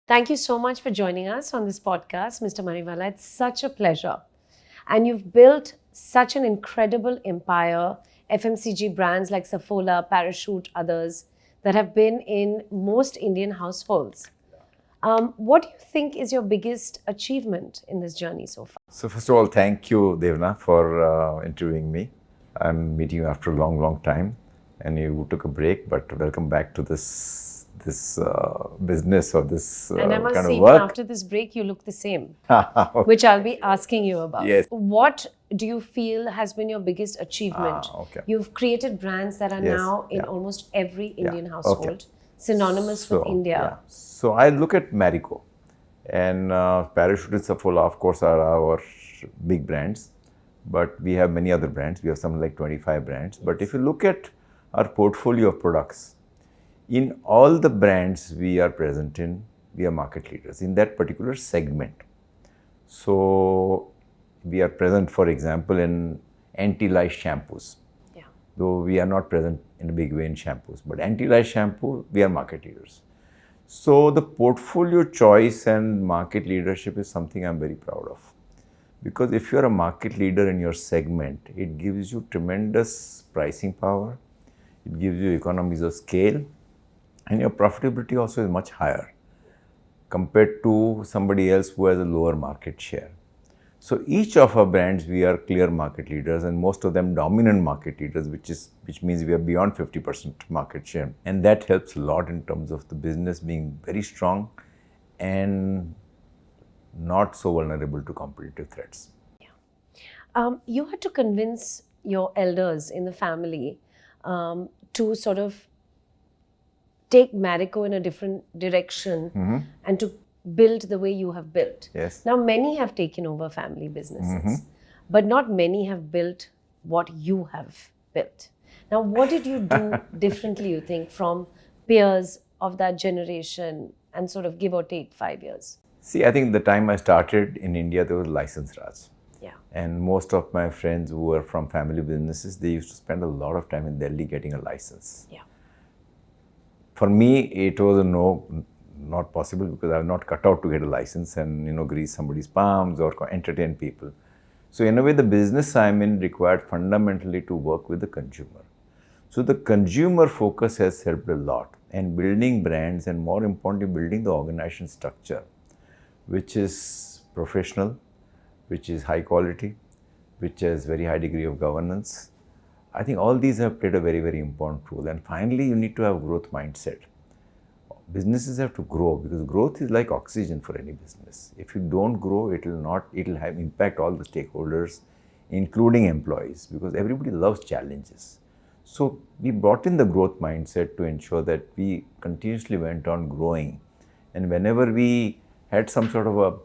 Thank you so much for joining us on this podcast, Mr. Mariwala. It's such a pleasure. And you've built such an incredible empire, FMCG brands like Saffola, Parachute, others that have been in most Indian households. What do you think is your biggest achievement in this journey so far? So first of all, thank you, Devna, for interviewing me. I'm meeting you after a long, long time, and you took a break, but welcome back to this business or this And I must kind say, of even work. after this break, you look the same, Okay. which I'll be asking you about. Yes. What do you feel has been your biggest achievement? Okay. You've created brands that are Yes, now in yeah. almost every Indian Okay. household, synonymous with India. Yeah. So I look at Marico, and Parachute and Saffola, of course, are our big brands, but we have many other brands. We have something like 25 brands. But if you look at our portfolio of products, in all the brands we are present in, we are market leaders in that particular segment. So we are present, for example, in anti-lice shampoos. Yeah. Though we are not present in a big way in shampoos, but anti-lice shampoo, we are market leaders. So the portfolio choice and market leadership is something I'm very proud of. Because if you're a market leader in your segment, it gives you tremendous pricing power, it gives you economies of scale, and your profitability also is much higher compared to somebody else who has a lower market share. So each of our brands, we are clear market leaders, and most of them dominant market leaders, which means we are beyond 50% market share. And that helps a lot in terms of the business being very strong and not so vulnerable to competitive threats. You had to convince your elders in the family to sort of take Marico in a different direction and to build the way you have built. Yes. Now, many have taken over family businesses, but not many have built what you have built. Now, what did you do differently, you think, from peers of that generation and sort of give or take 5 years? See, I think the time I started in India, there was license Raj. Yeah. And most of my friends who were from family businesses, they used to spend a lot of time in Delhi getting a license. Yeah. For me, it was not possible because I was not cut out to get a license and grease somebody's palms or entertain people. So in a way, the business I'm in required fundamentally to work with the consumer. So the consumer focus has helped a lot, and building brands, and more importantly, building the organization structure, which is professional, which is high quality, which has very high degree of governance. I think all these have played a very, very important role. And finally, you need to have growth mindset. Businesses have to grow because growth is like oxygen for any business. If you don't grow, it will have impact all the stakeholders, including employees, because everybody loves challenges. So we brought in the growth mindset to ensure that we continuously went on growing. And whenever we had some sort of a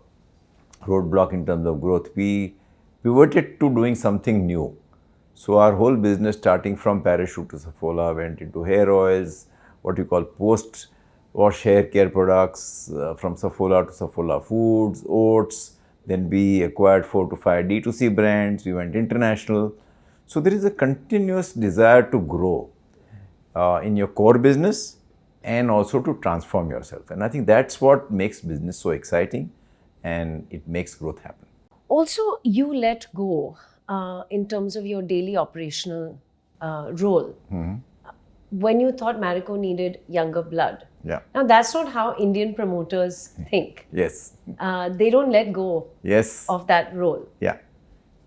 roadblock in terms of growth, we pivoted to doing something new. So our whole business, starting from Parachute to Saffola, went into hair oils, what you call post-wash hair care products, from Saffola to Saffola Foods, oats. Then we acquired 4 to 5 D2C brands. We went international. So there is a continuous desire to grow in your core business and also to transform yourself. And I think that's what makes business so exciting, and it makes growth happen. Also, you let go in terms of your daily operational role when you thought Marico needed younger blood. Yeah. Now, that's not how Indian promoters think. Yes. They don't let go Yes. of that role. Yeah.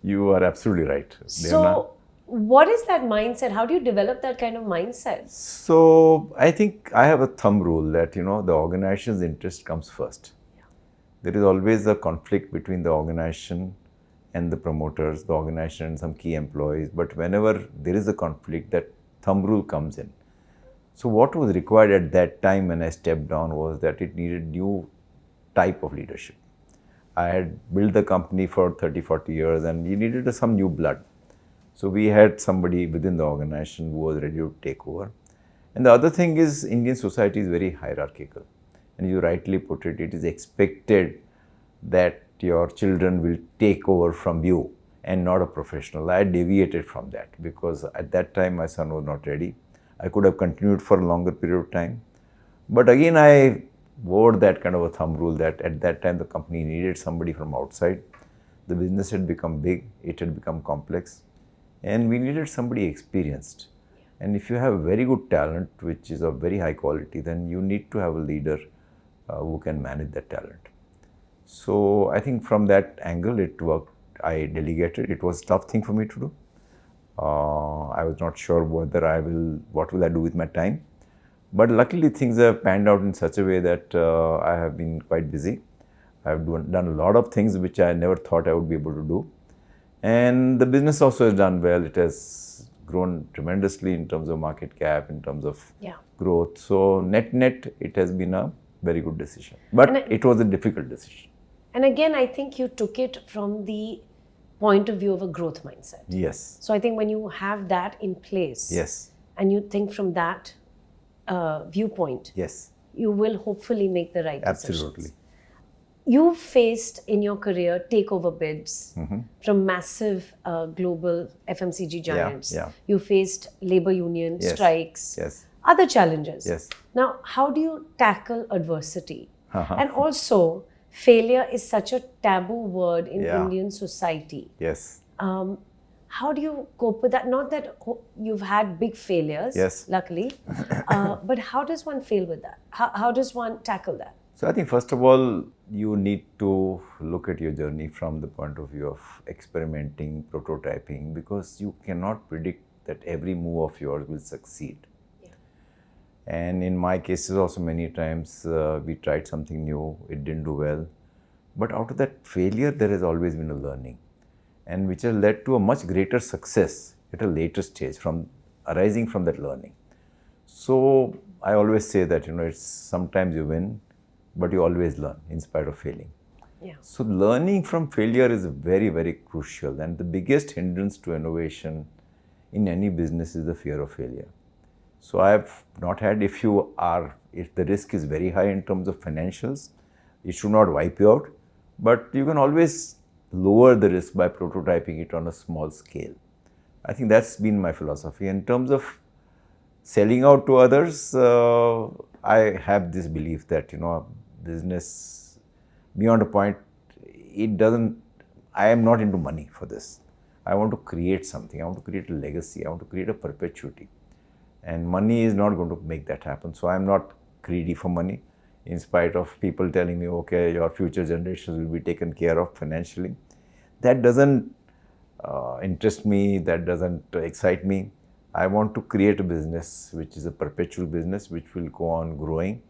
You are absolutely right, Devna. So, what is that mindset? How do you develop that kind of mindset? So I think I have a thumb rule that, the organization's interest comes first. There is always a conflict between the organization and the promoters, the organization and some key employees. But whenever there is a conflict, that thumb rule comes in. So what was required at that time when I stepped down was that it needed new type of leadership. I had built the company for 30, 40 years and we needed some new blood. So we had somebody within the organization who was ready to take over. And the other thing is, Indian society is very hierarchical. And you rightly put it, it is expected that your children will take over from you and not a professional. I deviated from that because at that time my son was not ready. I could have continued for a longer period of time. But again, I wore that kind of a thumb rule that at that time the company needed somebody from outside. The business had become big, it had become complex, and we needed somebody experienced. And if you have very good talent, which is of very high quality, then you need to have a leader who can manage that talent. So I think from that angle it worked. I delegated. It was a tough thing for me to do. I was not sure what will I do with my time. But luckily things have panned out in such a way that I have been quite busy. I have done a lot of things which I never thought I would be able to do. And the business also has done well. It has grown tremendously in terms of market cap, in terms of growth. So net, it has been a very good decision. But it was a difficult decision. And again, I think you took it from the point of view of a growth mindset. Yes. So I think when you have that in place, yes, and you think from that viewpoint, yes, you will hopefully make the right decisions. absolutely. You've faced in your career takeover bids from massive global FMCG giants. yeah. You faced labor union strikes, Yes. other challenges. Yes. Now, how do you tackle adversity? Uh-huh. And also, failure is such a taboo word in Yeah. Indian society. Yes. How do you cope with that? Not that you've had big failures, Yes. luckily, but how does one fail with that? How does one tackle that? So I think first of all, you need to look at your journey from the point of view of experimenting, prototyping, because you cannot predict that every move of yours will succeed. Yeah. And in my cases also many times we tried something new, it didn't do well. But out of that failure, there has always been a learning, and which has led to a much greater success at a later stage arising from that learning. So I always say that, it's sometimes you win, but you always learn in spite of failing. Yeah. So learning from failure is very, very crucial. And the biggest hindrance to innovation in any business is the fear of failure. So I have not had, if the risk is very high in terms of financials, it should not wipe you out. But you can always lower the risk by prototyping it on a small scale. I think that's been my philosophy. In terms of selling out to others, I have this belief that, business beyond a point, I am not into money for this. I want to create something. I want to create a legacy. I want to create a perpetuity. And money is not going to make that happen. So I'm not greedy for money, in spite of people telling me, okay, your future generations will be taken care of financially. That doesn't interest me. That doesn't excite me. I want to create a business which is a perpetual business, which will go on growing,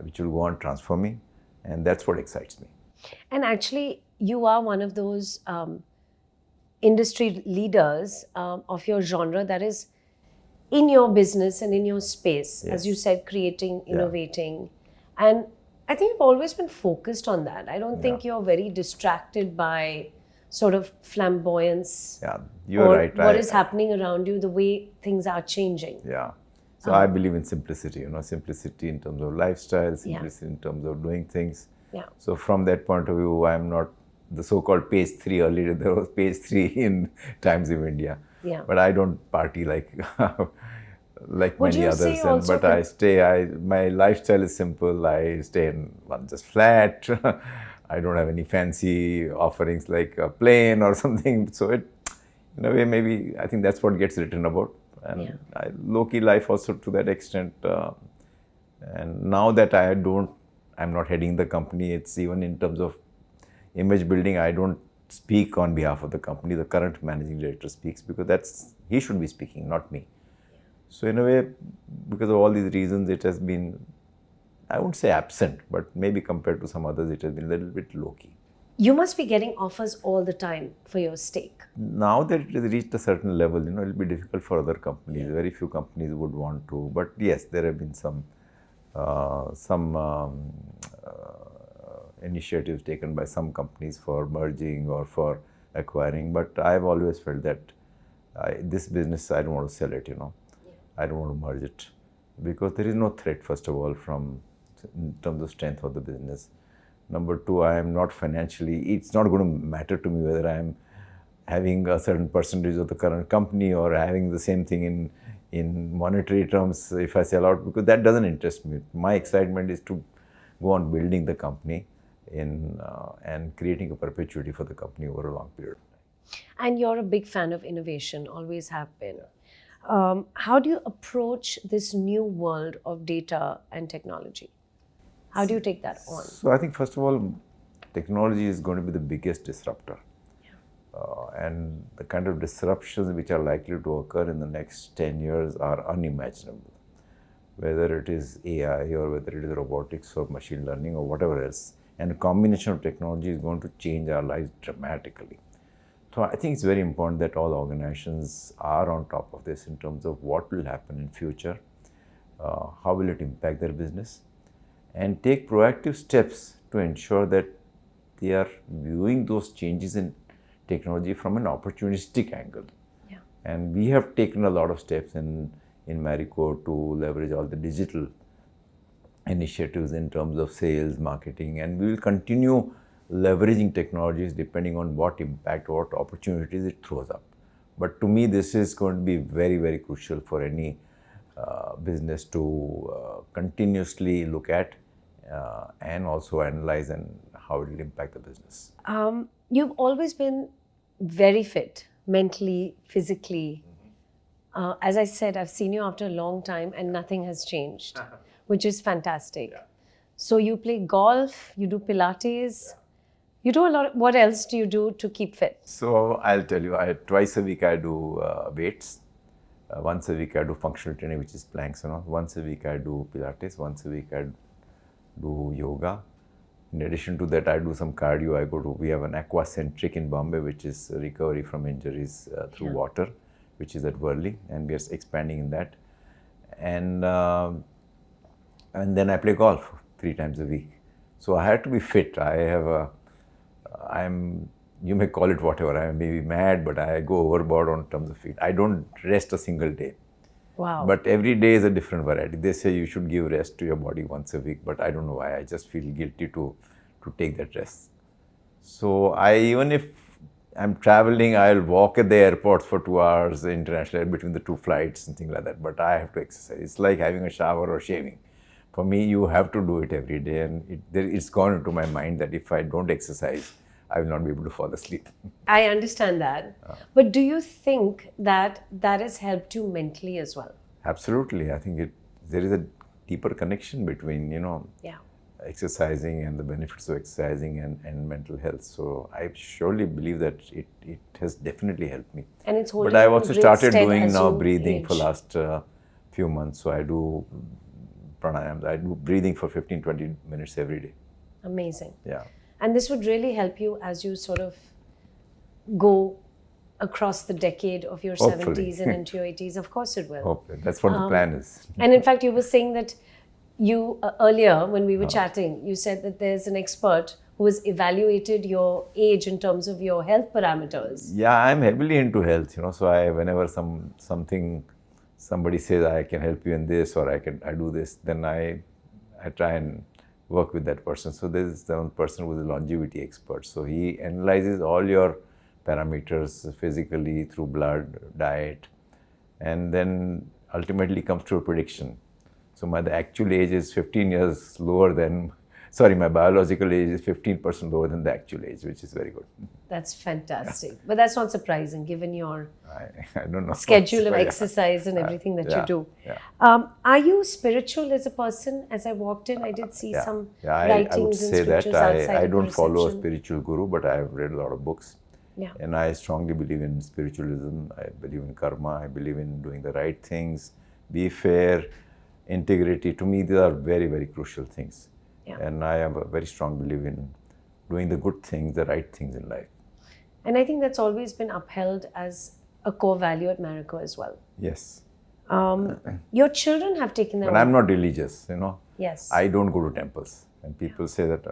which will go on transforming, and that's what excites me. And actually, you are one of those industry leaders of your genre that is in your business and in your space, as you said, creating, innovating. And I think you've always been focused on that. I don't think you're very distracted by sort of flamboyance. Yeah, you're right. What is happening around you, the way things are changing. Yeah. So I believe in simplicity, simplicity in terms of lifestyle, simplicity in terms of doing things. Yeah. So from that point of view, I'm not the so-called page 3 earlier. There was page 3 in Times of India. Yeah. But I don't party like many others. But my lifestyle is simple. I stay in one just flat. I don't have any fancy offerings like a plane or something. So in a way, maybe I think that's what gets written about. And low-key life also to that extent. And now that I'm not heading the company, it's even in terms of image building, I don't speak on behalf of the company. The current managing director speaks because he should be speaking, not me. So in a way, because of all these reasons, it has been, I won't say absent, but maybe compared to some others, it has been a little bit low-key. You must be getting offers all the time for your stake. Now that it has reached a certain level, it'll be difficult for other companies. Very few companies would want to. But yes, there have been some initiatives taken by some companies for merging or for acquiring. But I've always felt that this business, I don't want to sell it, I don't want to merge it. Because there is no threat, first of all, in terms of strength of the business. Number two, I am not financially, it's not going to matter to me whether I am having a certain percentage of the current company or having the same thing in monetary terms if I sell out, because that doesn't interest me. My excitement is to go on building the company and creating a perpetuity for the company over a long period of time. And you're a big fan of innovation, always have been. How do you approach this new world of data and technology? How do you take that on? So I think first of all, technology is going to be the biggest disruptor. And the kind of disruptions which are likely to occur in the next 10 years are unimaginable. Whether it is AI or whether it is robotics or machine learning or whatever else. And a combination of technology is going to change our lives dramatically. So I think it's very important that all organizations are on top of this in terms of what will happen in future, how will it impact their business, and take proactive steps to ensure that they are viewing those changes in technology from an opportunistic angle. Yeah. And we have taken a lot of steps in Marico to leverage all the digital initiatives in terms of sales, marketing, and we will continue leveraging technologies depending on what impact, what opportunities it throws up. But to me, this is going to be very, very crucial for any business to continuously look at and also analyze and how it will impact the business. You've always been very fit, mentally, physically. As I said, I've seen you after a long time and nothing has changed, which is fantastic. Yeah. So you play golf, you do Pilates, you do a lot. What else do you do to keep fit? So I'll tell you, twice a week I do weights. Once a week I do functional training, which is planks and all. Once a week I do Pilates. Once a week I do yoga. In addition to that, I do some cardio. We have an aquacentric in Bombay, which is recovery from injuries through water, which is at Worli, and we are expanding in that. And then I play golf 3 times a week. So I have to be fit. You may call it whatever. I may be mad, but I go overboard on terms of fit. I don't rest a single day. Wow. But every day is a different variety. They say you should give rest to your body once a week, but I don't know why. I just feel guilty to take that rest. So even if I'm traveling, I'll walk at the airport for 2 hours internationally between the 2 flights and things like that. But I have to exercise. It's like having a shower or shaving. For me, you have to do it every day, and it's gone into my mind that if I don't exercise, I will not be able to fall asleep. I understand that. But do you think that has helped you mentally as well? Absolutely. I think there is a deeper connection between, exercising and the benefits of exercising and mental health. So I surely believe that it has definitely helped me. And it's holding But I've also started stead doing as now you breathing age. for last few months. So I do pranayams. I do breathing for 15-20 minutes every day. Amazing. Yeah. And this would really help you as you sort of go across the decade of your Hopefully. 70s and into your 80s. Of course it will. Hopefully. That's what the plan is. And in fact, you were saying that you, earlier when we were chatting, you said that there's an expert who has evaluated your age in terms of your health parameters. Yeah, I'm heavily into health, So whenever somebody says I can help you in this or I do this, then I try and work with that person. So there's one person who is a longevity expert. So he analyzes all your parameters physically through blood, diet, and then ultimately comes to a prediction. So my actual age is 15 years lower than, my biological age is 15% lower than the actual age, which is very good. That's fantastic. But that's not surprising given your I don't know. schedule of exercise and everything that you do. Yeah. Are you spiritual as a person? As I walked in, I did see some writings I would and say that scriptures outside I don't the follow a reception. spiritual guru, but I have read a lot of books. Yeah. And I strongly believe in spiritualism. I believe in karma. I believe in doing the right things, be fair, integrity. To me, these are very, very crucial things. Yeah. And I have a very strong belief in doing the good things, the right things in life. And I think that's always been upheld as a core value at Marico as well. Yes. Your children have taken their But I'm not religious, Yes. I don't go to temples. And people say that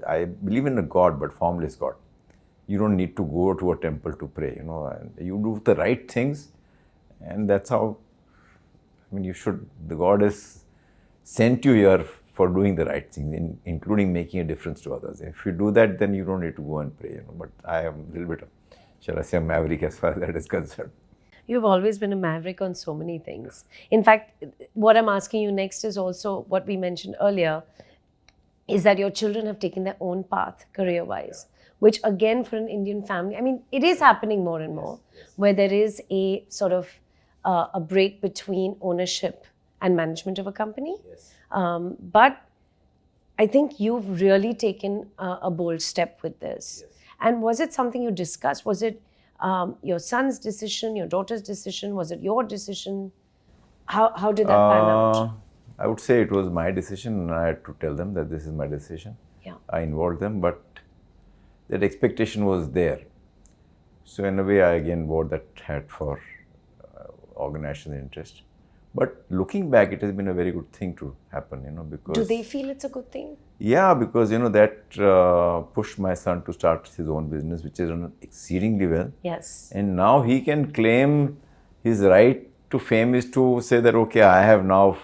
I believe in a God, but formless God. You don't need to go to a temple to pray, and you do the right things, and that's how, you should, the God has sent you here for doing the right things, including making a difference to others. If you do that, then you don't need to go and pray, But I am a little bit of, shall I say, a maverick as far as that is concerned. You've always been a maverick on so many things. In fact, what I'm asking you next is also what we mentioned earlier. is that your children have taken their own path career-wise, which again for an Indian family, I mean, it is happening more and more, where there is a sort of a break between ownership and management of a company. But I think you've really taken a bold step with this. And was it something you discussed? Was it your son's decision, your daughter's decision? Was it your decision? How did that pan out? I would say it was my decision, and I had to tell them that this is my decision. Yeah. I involved them, but that expectation was there. So in a way, I again wore that hat for organizational interest. But looking back, it has been a very good thing to happen, because... Do they feel it's a good thing? Yeah, because, that pushed my son to start his own business, which is done exceedingly well. Yes. And now he can claim his right to fame is to say that, okay, I have now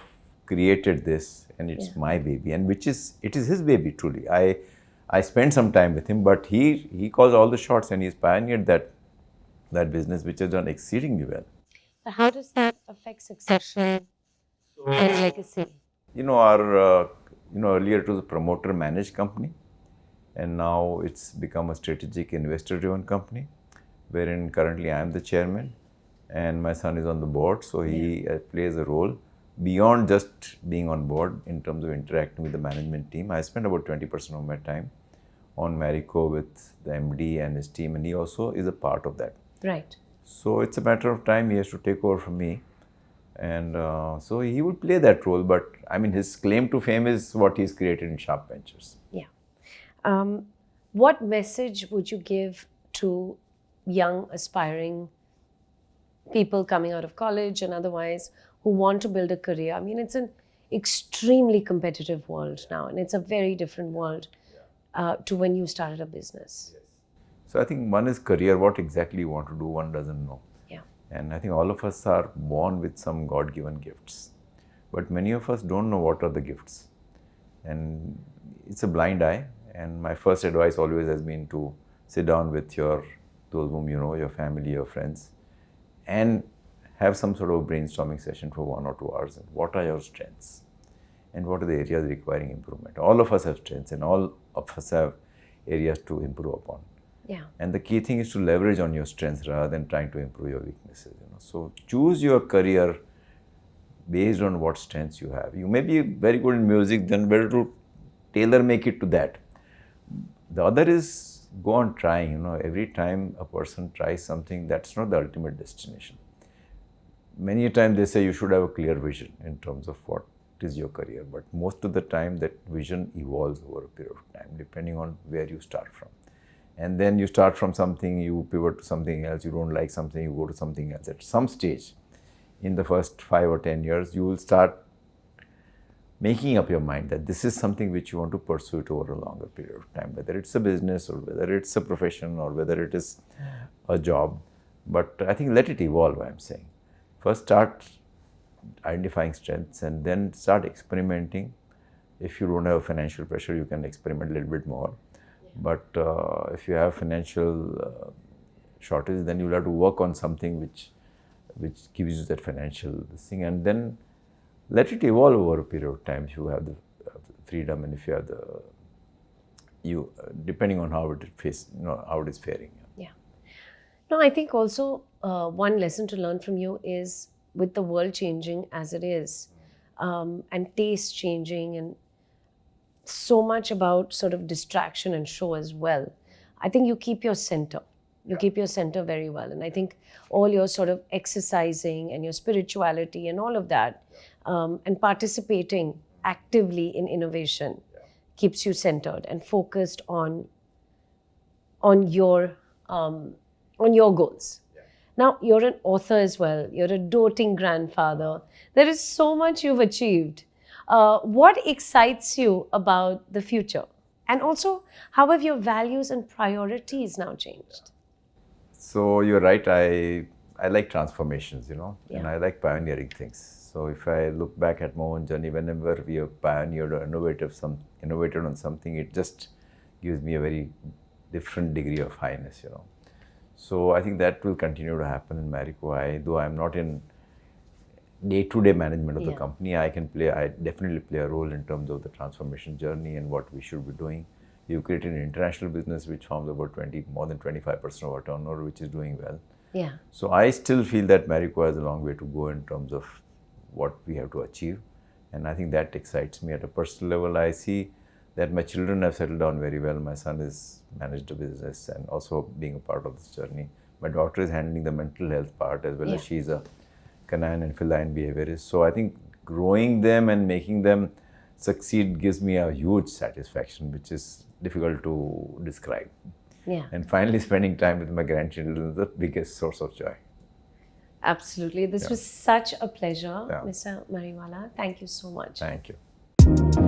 created this and it's my baby, and it is his baby truly. I spent some time with him, but he calls all the shots, and he's pioneered that business, which has done exceedingly well. How does that affect succession and legacy? Earlier it was a promoter managed company, and now it's become a strategic investor driven company, wherein currently I am the chairman and my son is on the board. So he plays a role beyond just being on board in terms of interacting with the management team. I spend about 20% of my time on Marico with the MD and his team, and he also is a part of that. Right. So it's a matter of time he has to take over from me, and so he would play that role. But I mean, his claim to fame is what he's created in Sharp Ventures. Yeah. What message would you give to young aspiring people coming out of college and otherwise who want to build a career? I mean, it's an extremely competitive world now, and it's a very different world to when you started a business. So I think one is career. What exactly you want to do, one doesn't know. Yeah. And I think all of us are born with some God-given gifts. But many of us don't know what are the gifts. And it's a blind eye. And my first advice always has been to sit down with those whom you know, your family, your friends, and have some sort of brainstorming session for 1 or 2 hours. What are your strengths? And what are the areas requiring improvement? All of us have strengths, and all of us have areas to improve upon. Yeah. And the key thing is to leverage on your strengths rather than trying to improve your weaknesses. So choose your career based on what strengths you have. You may be very good in music, then better to tailor make it to that. The other is go on trying. Every time a person tries something, that's not the ultimate destination. Many a time they say you should have a clear vision in terms of what is your career, but most of the time that vision evolves over a period of time, depending on where you start from. And then you start from something, you pivot to something else, you don't like something, you go to something else. At some stage, in the first 5 or 10 years, you will start making up your mind that this is something which you want to pursue it over a longer period of time, whether it's a business or whether it's a profession or whether it is a job. But I think let it evolve, I'm saying. First start identifying strengths and then start experimenting. If you don't have financial pressure, you can experiment a little bit more. But if you have financial shortage, then you'll have to work on something which gives you that financial thing, and then let it evolve over a period of time. If you have the freedom, and if you have depending on how it is faring. Yeah. No, I think also one lesson to learn from you is, with the world changing as it is, and taste changing, and so much about sort of distraction and show as well, I think you keep your center. You keep your center very well. And I think all your sort of exercising and your spirituality and all of that, and participating actively in innovation keeps you centered and focused on your goals. Now, you're an author as well. You're a doting grandfather. There is so much you've achieved. What excites you about the future? And also, how have your values and priorities now changed? So you're right. I like transformations, and I like pioneering things. So if I look back at my own journey, whenever we have pioneered or innovated on something, it just gives me a very different degree of highness, So I think that will continue to happen in Marico. Though I'm not in day-to-day management of the Yeah. company. I definitely play a role in terms of the transformation journey and what we should be doing. You've created an international business which forms about more than 25% of our turnover, which is doing well. Yeah. So I still feel that Marico has a long way to go in terms of what we have to achieve. And I think that excites me at a personal level. I see that my children have settled down very well. My son has managed a business and also being a part of this journey. My daughter is handling the mental health part as well as she's a canine and feline behaviorist. So I think growing them and making them succeed gives me a huge satisfaction, which is difficult to describe. Yeah. And finally, spending time with my grandchildren is the biggest source of joy. Absolutely. This was such a pleasure, Yeah. Mr. Mariwala. Thank you so much. Thank you.